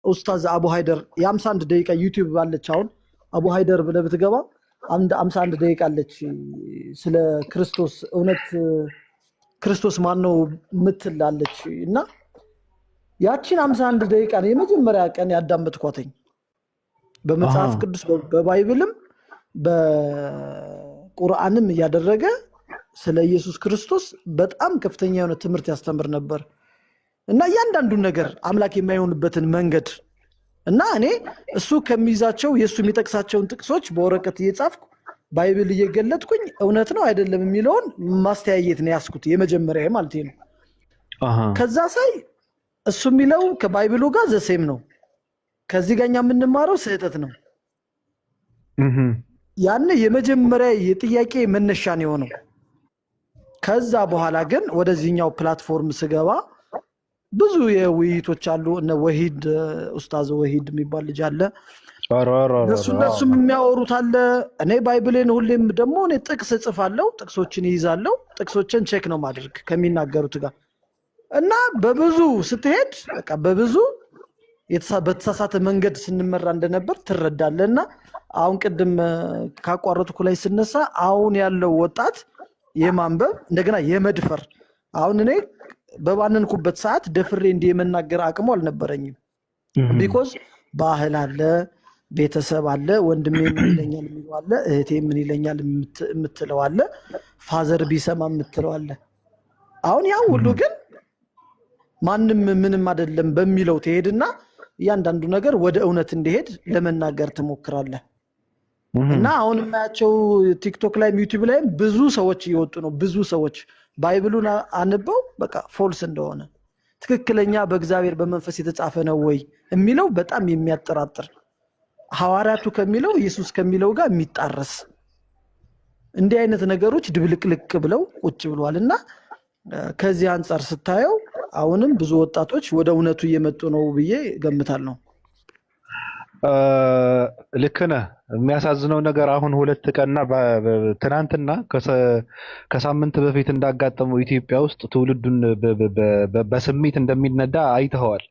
ኡስታዝ አቡ ሃይደር የ51 ደቂቃ ዩቲዩብ አለች አሁን አቡ ሃይደር ብለህ ብትገባ አንድ 51 ደቂቃ አለች ስለ ክርስቶስ እውነት ክርስቶስ ማን ነው ምትላለች እና ያቺን 51 ደቂቃ ነው የመጀመሪያ ቀን ያዳመጥኳተኝ በመጽሐፍ ቅዱስ በባይብልም በቁርአንም ያደረገ ስለ ኢየሱስ ክርስቶስ በጣም ከፍተኛ የሆነ ትምህርት ያስተምር ነበር እና ያንዳንዱ ነገር አምላክ የማይሆንበትን መንገድ እና እኔ እሱ ከሚይዛቸው የሱ የሚጠቅሳቸውን ጥቅሶች በወረቀት እየጻፍኩ ባይብል እየገለጥኩኝ እውነት ነው አይደለም የሚለውን ማስተያየት ነው ያስኩት የመጀመሪያ ማለት ነው ከዛ ሳይ እሱ የሚለው ከባይብሉ ጋር ዘሴም ነው ከዚህ ጋርኛ የምንማረው ስህተት ነው ያን የመጀመሪያ የጥያቄ መነሻ ነው የሆነው ከዛ በኋላ ግን ወደዚህኛው ፕላትፎርም ስገባ ብዙ የውይይቶች አሉ እነ ወሂድ ኡስታዝ ወሂድ የሚባል ልጅ አለ እነሱም የሚያወሩት አለ እኔ ባይብልን ሁሌም ደግሞ እኔ ጥቅስ ጽፋለሁ ጥቅሶችን ይይዛለሁ ጥቅሶችን ቼክ ነው ማድረግ ከሚናገሩት ጋር እና በብዙ ስትሄድ በቃ በብዙ በተሳሳተ መንገድ ስንመራ እንደነበር ትረዳለና አሁን ቅድም ካቋረጥኩ ላይ ስነሳ አሁን ያለው ወጣት የማንበብ እንደገና የመድፈር አሁን እኔ በባነንኩበት ሰዓት ደፍሬ እንደ የመናገር አቅሙ አልነበረኝም ቢኮዝ ባህል አለ ቤተሰብ አለ ወንድሜ ምን ይለኛል የሚለው አለ እህቴ ምን ይለኛል የምትለው አለ ፋዘር ቢሰማ የምትለው አለ አሁን ያው ሁሉ ግን ማንንም ምንም አይደለም በሚለው ትሄድና ያንዳንዱ ነገር ወደ እውነት እንዲሄድ ለመናገር ትሞክራለህ እና አሁን ማያቸው ቲክቶክ ላይ ዩቲዩብ ላይ ብዙ ሰዎች ይወጡ ነው ብዙ ሰዎች ባይብሉን አንበው በቃ ፎልስ እንደሆነ ትክክለኛ በእግዚአብሔር በመንፈስ የተጻፈ ነው ወይ የሚለው በጣም የሚያጠራጥር ሐዋርያቱ ከሚለው ኢየሱስ ከሚለው ጋር የሚጣረስ እንዲህ አይነት ነገሮች ድብልቅልቅ ብለው ቁጭ ብለዋልና ከዚህ አንፃር ስታየው አሁንም ብዙ ወጣቶች ወደ እውነቱ እየመጡ ነው ብዬ ገምታለሁ ልክነ የሚያሳዝነው ነገር አሁን ሁለት ቀንና ትናንትና ከሳምንት በፊት እንዳጋጠመው ኢትዮጵያ ውስጥ ትውልዱን በስሜት እንደሚነዳ አይተዋል